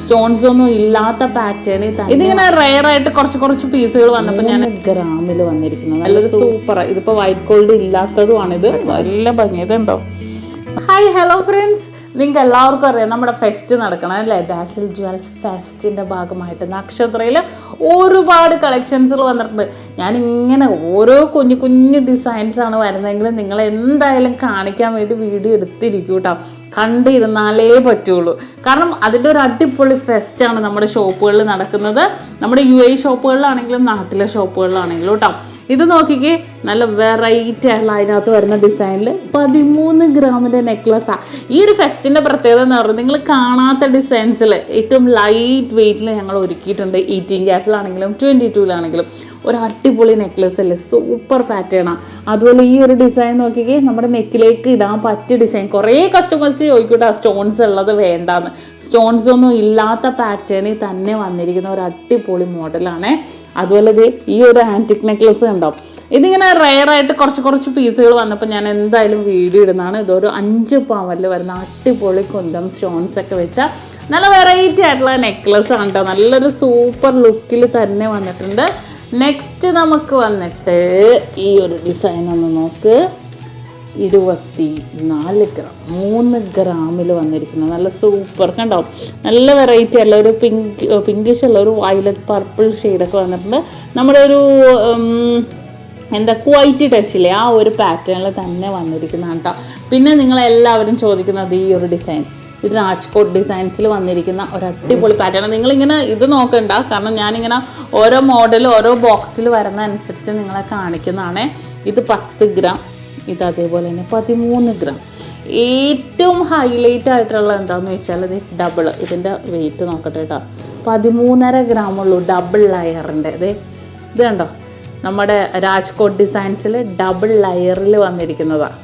Stones ഒന്നും ഇല്ലാത്ത pattern. ഇതിങ്ങനെ റെയർ ആയിട്ട് കുറച്ച് പീസുകൾ വന്നപ്പോൾ ഞാൻ ഗ്രാമിൽ വന്നിരിക്കുന്നത് നല്ലൊരു സൂപ്പർ. ഇതിപ്പോ വൈറ്റ് ഗോൾഡ് ഇല്ലാത്തതുമാണിത്. നല്ല ഭംഗിയതുണ്ടോ. ഹായ് ഹലോ ഫ്രണ്ട്സ്, നിങ്ങൾക്ക് എല്ലാവർക്കും അറിയാം നമ്മുടെ ഫെസ്റ്റ് നടക്കണം അല്ലേ, ഡാസിൽ ജ്വൽ ഫെസ്റ്റിൻ്റെ ഭാഗമായിട്ട് നക്ഷത്രയിൽ ഒരുപാട് കളക്ഷൻസുകൾ വന്നിട്ടുണ്ട്. ഞാനിങ്ങനെ ഓരോ കുഞ്ഞു ഡിസൈൻസാണ് വരുന്നതെങ്കിൽ നിങ്ങൾ എന്തായാലും കാണിക്കാൻ വേണ്ടി വീഡിയോ എടുത്തിരിക്കും കേട്ടോ. കണ്ടിരുന്നാലേ പറ്റുള്ളൂ. കാരണം അതിൻ്റെ ഒരു അടിപൊളി ഫെസ്റ്റാണ് നമ്മുടെ ഷോപ്പുകളിൽ നടക്കുന്നത്. നമ്മുടെ UAE ഷോപ്പുകളിലാണെങ്കിലും നാട്ടിലെ ഷോപ്പുകളിലാണെങ്കിലും കേട്ടോ. ഇത് നോക്കിക്കേ, നല്ല വെറൈറ്റി ആയിട്ടുള്ള അതിനകത്ത് വരുന്ന ഡിസൈനിൽ 13 ഗ്രാമിൻ്റെ നെക്ലസ്സാണ്. ഈ ഒരു ഫെസ്റ്റിൻ്റെ പ്രത്യേകത എന്ന് പറയുന്നത് നിങ്ങൾ കാണാത്ത ഡിസൈൻസിൽ ഏറ്റവും ലൈറ്റ് വെയ്റ്റിൽ ഞങ്ങൾ ഒരുക്കിയിട്ടുണ്ട്. 18 ക്യാരറ്റിലാണെങ്കിലും 22-ലാണെങ്കിലും ഒരു അടിപൊളി നെക്ലസ് അല്ലേ, സൂപ്പർ പാറ്റേണാണ്. അതുപോലെ ഈ ഒരു ഡിസൈൻ നോക്കിക്കേ, നമ്മുടെ നെക്കിലേക്ക് ഇടാൻ പറ്റിയ ഡിസൈൻ. കുറേ കസ്റ്റമേഴ്സ് ചോദിക്കൂട്ടോ സ്റ്റോൺസ് ഉള്ളത് വേണ്ടാന്ന്. സ്റ്റോൺസ് ഒന്നും ഇല്ലാത്ത പാറ്റേണിൽ തന്നെ വന്നിരിക്കുന്ന ഒരു അടിപൊളി മോഡലാണ്. അതുപോലെ ഈ ഒരു ആൻറ്റിക് നെക്ലസ് ഉണ്ടാവും. ഇതിങ്ങനെ റെയർ ആയിട്ട് കുറച്ച് പീസുകൾ വന്നപ്പോൾ ഞാൻ എന്തായാലും വീഡിയോ ഇടുന്നതാണ്. ഇതൊരു 5 പവനിൽ വരുന്ന അടിപൊളി കുന്തം സ്റ്റോൺസ് ഒക്കെ വെച്ച നല്ല വെറൈറ്റി ആയിട്ടുള്ള നെക്ലസ് ആണ് കേട്ടോ. നല്ലൊരു സൂപ്പർ ലുക്കിൽ തന്നെ വന്നിട്ടുണ്ട്. നെക്സ്റ്റ് നമുക്ക് വന്നിട്ട് ഈ ഒരു ഡിസൈൻ ഒന്ന് നോക്ക്. 24 ഗ്രാം 3 ഗ്രാമിൽ വന്നിരിക്കുന്നത് നല്ല സൂപ്പർ കണ്ടോ. നല്ല വെറൈറ്റി അല്ല, ഒരു പിങ്കിഷ് അല്ല, ഒരു വയലറ്റ് പർപ്പിൾ ഷെയ്ഡൊക്കെ വന്നിട്ടുണ്ട്. നമ്മുടെ ഒരു ക്വൈറ്റ് ടച്ചില്ലേ ആ ഒരു പാറ്റേണിൽ തന്നെ വന്നിരിക്കുന്നതാണ് കേട്ടോ. പിന്നെ നിങ്ങളെല്ലാവരും ചോദിക്കുന്നത് ഈ ഒരു ഡിസൈൻ, ഇത് രാജ്കോട്ട് ഡിസൈൻസിൽ വന്നിരിക്കുന്ന ഒരു അടിപൊളി പാറ്റേൺ. നിങ്ങളിങ്ങനെ ഇത് നോക്കണ്ട, കാരണം ഞാനിങ്ങനെ ഓരോ മോഡൽ ഓരോ ബോക്സിൽ വരുന്ന അനുസരിച്ച് നിങ്ങളെ കാണിക്കുന്നതാണ്. ഇത് 10 ഗ്രാം, ഇത് അതേപോലെ തന്നെ 13 ഗ്രാം. ഏറ്റവും ഹൈലൈറ്റ് ആയിട്ടുള്ള എന്താണെന്ന് വെച്ചാൽ ഇത് ഡബിൾ. ഇതിൻ്റെ വെയിറ്റ് നോക്കട്ടെ കേട്ടോ, 13.5 ഗ്രാമുള്ളൂ ഡബിൾ ലെയറിൻ്റെ. ഇത് കണ്ടോ, നമ്മുടെ രാജ്കോട്ട് ഡിസൈൻസിൽ ഡബിൾ ലെയറിൽ വന്നിരിക്കുന്നതാണ്.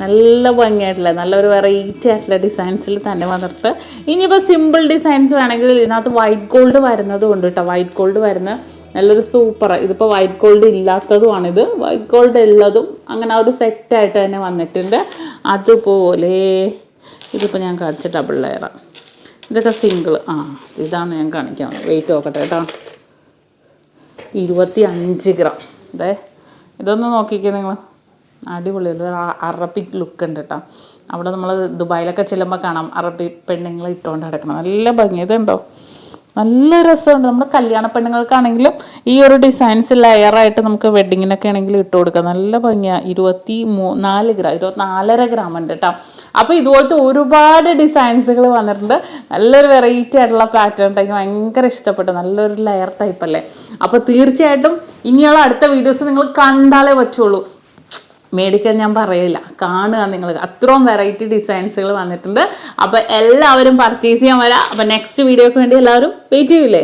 നല്ല ഭംഗിയായിട്ടുള്ള നല്ലൊരു വെറൈറ്റി ആയിട്ടുള്ള ഡിസൈൻസിൽ തന്നെ വന്നിട്ട്. ഇനിയിപ്പോൾ സിമ്പിൾ ഡിസൈൻസ് വേണമെങ്കിൽ ഇതിനകത്ത് വൈറ്റ് ഗോൾഡ് വരുന്നത് കൊണ്ട് കേട്ടോ, വൈറ്റ് ഗോൾഡ് വരുന്ന നല്ലൊരു സൂപ്പർ. ഇതിപ്പോൾ വൈറ്റ് ഗോൾഡ് ഇല്ലാത്തതുമാണിത്. വൈറ്റ് ഗോൾഡ് ഉള്ളതും അങ്ങനെ ഒരു സെറ്റായിട്ട് തന്നെ വന്നിട്ടുണ്ട്. അതുപോലെ ഇതിപ്പോൾ ഞാൻ കാണിച്ച ഡബിൾ ലെയറാണ്. ഇതൊക്കെ സിംഗിൾ. ഇതാണ് ഞാൻ കാണിക്കാം. വെയിറ്റ് നോക്കട്ടെ കേട്ടോ, 25 ഗ്രാം. ഇതൊന്ന് നോക്കിക്കേ നിങ്ങൾ, അടിപൊളി ഒരു അറബിക് ലുക്ക് ഉണ്ട് കേട്ടോ. അവിടെ നമ്മൾ ദുബായിലൊക്കെ ചെല്ലുമ്പോൾ കാണാം അറബിക് പെണ്ണുങ്ങൾ ഇട്ടുകൊണ്ട് നടക്കണം. നല്ല ഭംഗി. ഇതുണ്ടോ, നല്ല രസമുണ്ട്. നമ്മുടെ കല്യാണ പെണ്ണുങ്ങൾക്കാണെങ്കിലും ഈ ഒരു ഡിസൈൻസ് ലെയറായിട്ട് നമുക്ക് വെഡ്ഡിങ്ങിനൊക്കെ ആണെങ്കിലും ഇട്ട് കൊടുക്കാം. നല്ല ഭംഗിയാണ്. 24 ഗ്രാം 24.5 ഗ്രാം ഉണ്ട് കേട്ടോ. അപ്പോൾ ഇതുപോലത്തെ ഒരുപാട് ഡിസൈൻസുകൾ വന്നിട്ടുണ്ട്. നല്ലൊരു വെറൈറ്റി ആയിട്ടുള്ള പാറ്റേൺ ടൈപ്പ് ഭയങ്കര ഇഷ്ടപ്പെട്ടു. നല്ലൊരു ലെയർ ടൈപ്പ് അല്ലേ. അപ്പോൾ തീർച്ചയായിട്ടും ഇനിയുള്ള അടുത്ത വീഡിയോസ് നിങ്ങൾ കണ്ടാലേ പറ്റുള്ളൂ, മേടിക്കാൻ ഞാൻ പറയില്ല, കാണുക നിങ്ങൾ. അത്രയും വെറൈറ്റി ഡിസൈൻസുകൾ വന്നിട്ടുണ്ട്. അപ്പോൾ എല്ലാവരും പർച്ചേസ് ചെയ്യാൻ വരാം. അപ്പോൾ നെക്സ്റ്റ് വീഡിയോക്ക് വേണ്ടി എല്ലാവരും വെയിറ്റ് ചെയ്യൂലേ.